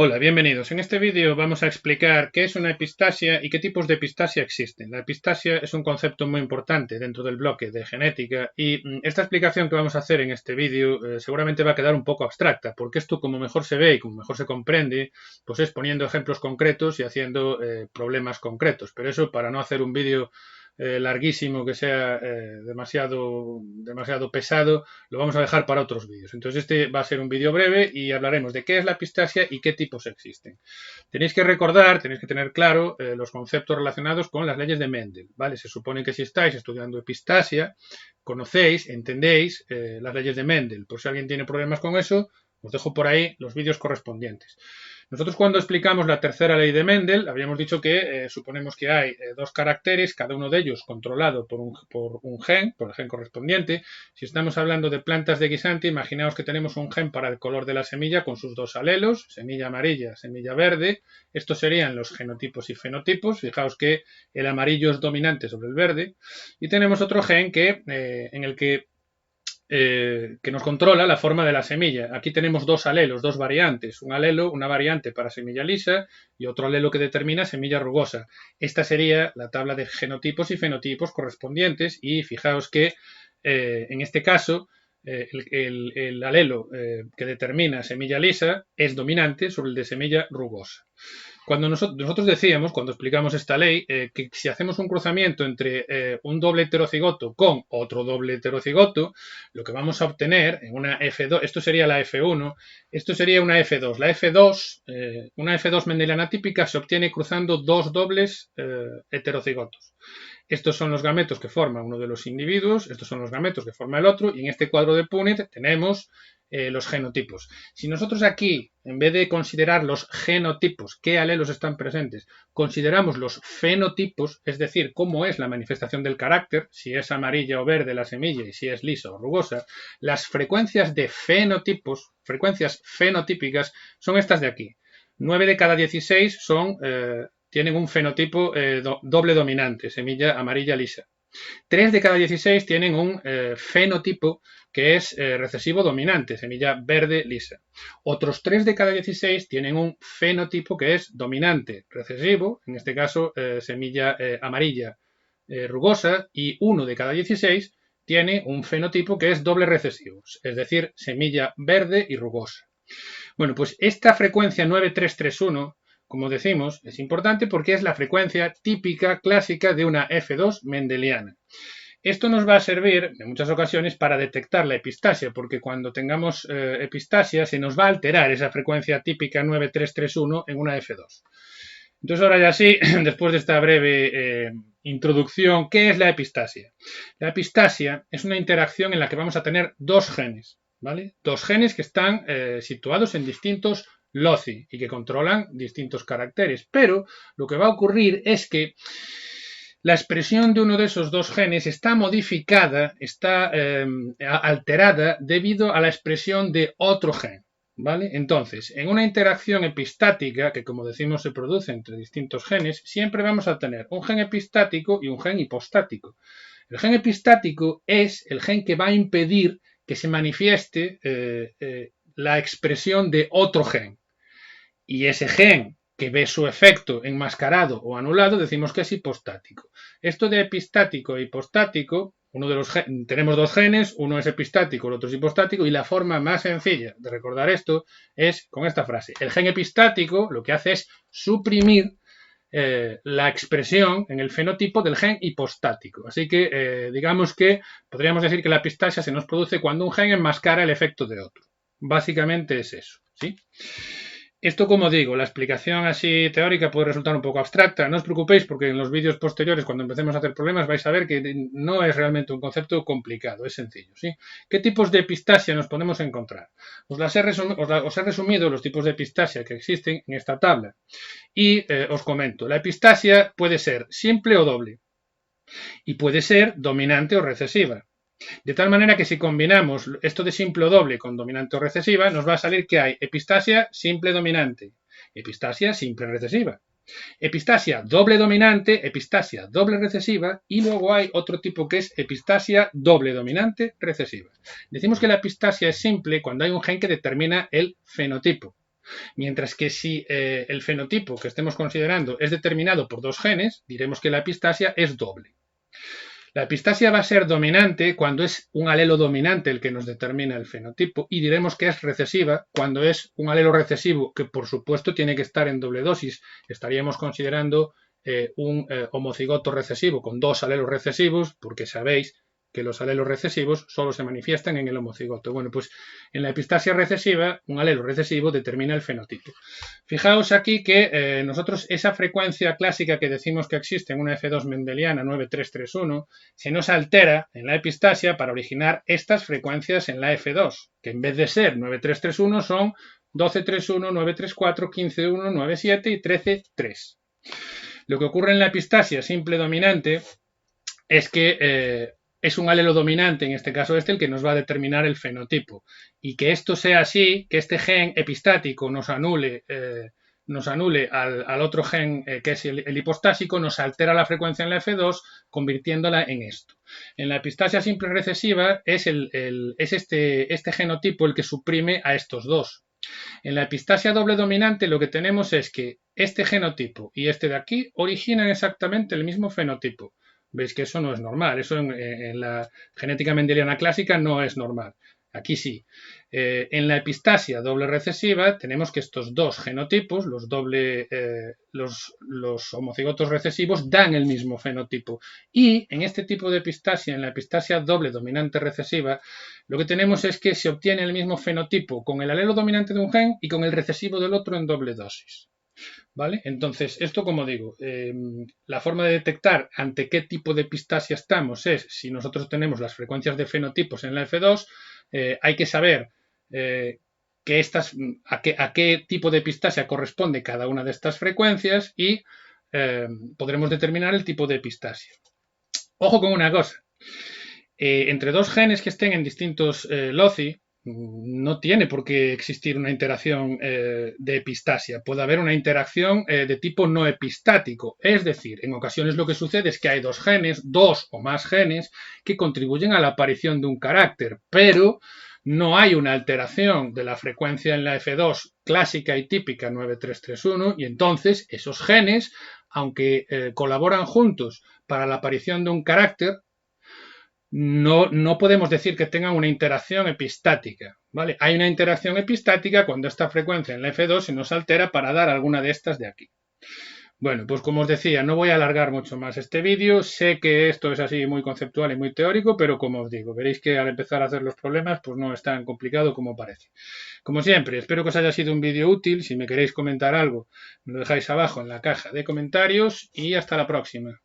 Hola, bienvenidos. En este vídeo vamos a explicar qué es una epistasia y qué tipos de epistasia existen. La epistasia es un concepto muy importante dentro del bloque de genética y esta explicación que vamos a hacer en este vídeo seguramente va a quedar un poco abstracta, porque esto como mejor se ve y como mejor se comprende, pues es poniendo ejemplos concretos y haciendo problemas concretos. Pero eso, para no hacer un vídeo larguísimo que sea demasiado pesado, lo vamos a dejar para otros vídeos. Entonces este va a ser un vídeo breve y hablaremos de qué es la epistasia y qué tipos existen. Tenéis que tener claro los conceptos relacionados con las leyes de Mendel, ¿vale? Se supone que si estáis estudiando epistasia, conocéis, entendéis las leyes de Mendel. Por si alguien tiene problemas con eso, os dejo por ahí los vídeos correspondientes. Nosotros cuando explicamos la tercera ley de Mendel, habíamos dicho que suponemos que hay dos caracteres, cada uno de ellos controlado por un gen, por el gen correspondiente. Si estamos hablando de plantas de guisante, imaginaos que tenemos un gen para el color de la semilla con sus dos alelos, semilla amarilla, semilla verde. Estos serían los genotipos y fenotipos. Fijaos que el amarillo es dominante sobre el verde. Y tenemos otro gen en el que nos controla la forma de la semilla. Aquí tenemos dos alelos, dos variantes. Un alelo, una variante para semilla lisa y otro alelo que determina semilla rugosa. Esta sería la tabla de genotipos y fenotipos correspondientes y fijaos que en este caso el alelo que determina semilla lisa es dominante sobre el de semilla rugosa. Cuando nosotros decíamos, cuando explicamos esta ley, que si hacemos un cruzamiento entre un doble heterocigoto con otro doble heterocigoto, lo que vamos a obtener en una F2, esto sería la F1, esto sería una F2. La F2, una F2 mendeliana típica se obtiene cruzando dos dobles heterocigotos. Estos son los gametos que forman uno de los individuos, estos son los gametos que forma el otro, y en este cuadro de Punnett tenemos los genotipos. Si nosotros aquí, en vez de considerar los genotipos, qué alelos están presentes, consideramos los fenotipos, es decir, cómo es la manifestación del carácter, si es amarilla o verde la semilla y si es lisa o rugosa, las frecuencias de fenotipos, frecuencias fenotípicas, son estas de aquí. 9 de cada 16 tienen un fenotipo doble dominante, semilla amarilla lisa. 3 de cada 16 tienen un fenotipo que es recesivo dominante, semilla verde lisa. Otros 3 de cada 16 tienen un fenotipo que es dominante, recesivo, en este caso semilla amarilla rugosa, y 1 de cada 16 tiene un fenotipo que es doble recesivo, es decir, semilla verde y rugosa. Bueno, pues esta frecuencia 9331, como decimos, es importante porque es la frecuencia típica clásica de una F2 mendeliana. Esto nos va a servir en muchas ocasiones para detectar la epistasia, porque cuando tengamos epistasia se nos va a alterar esa frecuencia típica 9331 en una F2. Entonces ahora ya sí, después de esta breve introducción, ¿qué es la epistasia? La epistasia es una interacción en la que vamos a tener dos genes, ¿vale? Dos genes que están situados en distintos loci y que controlan distintos caracteres. Pero lo que va a ocurrir es que la expresión de uno de esos dos genes está modificada, está alterada debido a la expresión de otro gen. ¿Vale? Entonces, en una interacción epistática, que como decimos se produce entre distintos genes, siempre vamos a tener un gen epistático y un gen hipostático. El gen epistático es el gen que va a impedir que se manifieste la expresión de otro gen. Y ese gen que ve su efecto enmascarado o anulado, decimos que es hipostático. Esto de epistático e hipostático, tenemos dos genes, uno es epistático, el otro es hipostático, y la forma más sencilla de recordar esto es con esta frase. El gen epistático lo que hace es suprimir la expresión en el fenotipo del gen hipostático. Así que digamos que podríamos decir que la epistasia se nos produce cuando un gen enmascara el efecto de otro. Básicamente es eso, ¿sí? Esto, como digo, la explicación así teórica puede resultar un poco abstracta. No os preocupéis porque en los vídeos posteriores, cuando empecemos a hacer problemas, vais a ver que no es realmente un concepto complicado, es sencillo, ¿sí? ¿Qué tipos de epistasia nos podemos encontrar? Os he resumido los tipos de epistasia que existen en esta tabla y os comento. La epistasia puede ser simple o doble y puede ser dominante o recesiva. De tal manera que si combinamos esto de simple o doble con dominante o recesiva, nos va a salir que hay epistasia simple dominante, epistasia simple recesiva, epistasia doble dominante, epistasia doble recesiva, y luego hay otro tipo que es epistasia doble dominante recesiva. Decimos que la epistasia es simple cuando hay un gen que determina el fenotipo. Mientras que si el fenotipo que estemos considerando es determinado por dos genes, diremos que la epistasia es doble. La epistasia va a ser dominante cuando es un alelo dominante el que nos determina el fenotipo y diremos que es recesiva cuando es un alelo recesivo que por supuesto tiene que estar en doble dosis. Estaríamos considerando un homocigoto recesivo con dos alelos recesivos porque sabéis que los alelos recesivos solo se manifiestan en el homocigoto. Bueno, pues en la epistasia recesiva, un alelo recesivo determina el fenotipo. Fijaos aquí que nosotros esa frecuencia clásica que decimos que existe en una F2 mendeliana 9331 se nos altera en la epistasia para originar estas frecuencias en la F2, que en vez de ser 9331 son 1231, 934, 151, 97 y 133. Lo que ocurre en la epistasia simple dominante es que es un alelo dominante, en este caso el que nos va a determinar el fenotipo. Y que esto sea así, que este gen epistático nos anule al otro gen que es el hipostásico, nos altera la frecuencia en la F2, convirtiéndola en esto. En la epistasia simple recesiva es este genotipo el que suprime a estos dos. En la epistasia doble dominante lo que tenemos es que este genotipo y este de aquí originan exactamente el mismo fenotipo. Veis que eso no es normal, eso en la genética mendeliana clásica no es normal. Aquí sí. En la epistasia doble recesiva tenemos que estos dos genotipos, los homocigotos recesivos, dan el mismo fenotipo. Y en este tipo de epistasia, en la epistasia doble dominante recesiva, lo que tenemos es que se obtiene el mismo fenotipo con el alelo dominante de un gen y con el recesivo del otro en doble dosis. ¿Vale? Entonces, esto como digo, la forma de detectar ante qué tipo de epistasia estamos es, si nosotros tenemos las frecuencias de fenotipos en la F2, hay que saber a qué tipo de epistasia corresponde cada una de estas frecuencias y podremos determinar el tipo de epistasia. Ojo con una cosa, entre dos genes que estén en distintos loci, no tiene por qué existir una interacción de epistasia. Puede haber una interacción de tipo no epistático. Es decir, en ocasiones lo que sucede es que hay dos genes, dos o más genes, que contribuyen a la aparición de un carácter, pero no hay una alteración de la frecuencia en la F2 clásica y típica 9331 y entonces esos genes, aunque colaboran juntos para la aparición de un carácter, no podemos decir que tengan una interacción epistática, ¿vale? Hay una interacción epistática cuando esta frecuencia en la F2 se nos altera para dar alguna de estas de aquí. Bueno, pues como os decía, no voy a alargar mucho más este vídeo. Sé que esto es así muy conceptual y muy teórico, pero como os digo, veréis que al empezar a hacer los problemas, pues no es tan complicado como parece. Como siempre, espero que os haya sido un vídeo útil. Si me queréis comentar algo, me lo dejáis abajo en la caja de comentarios y hasta la próxima.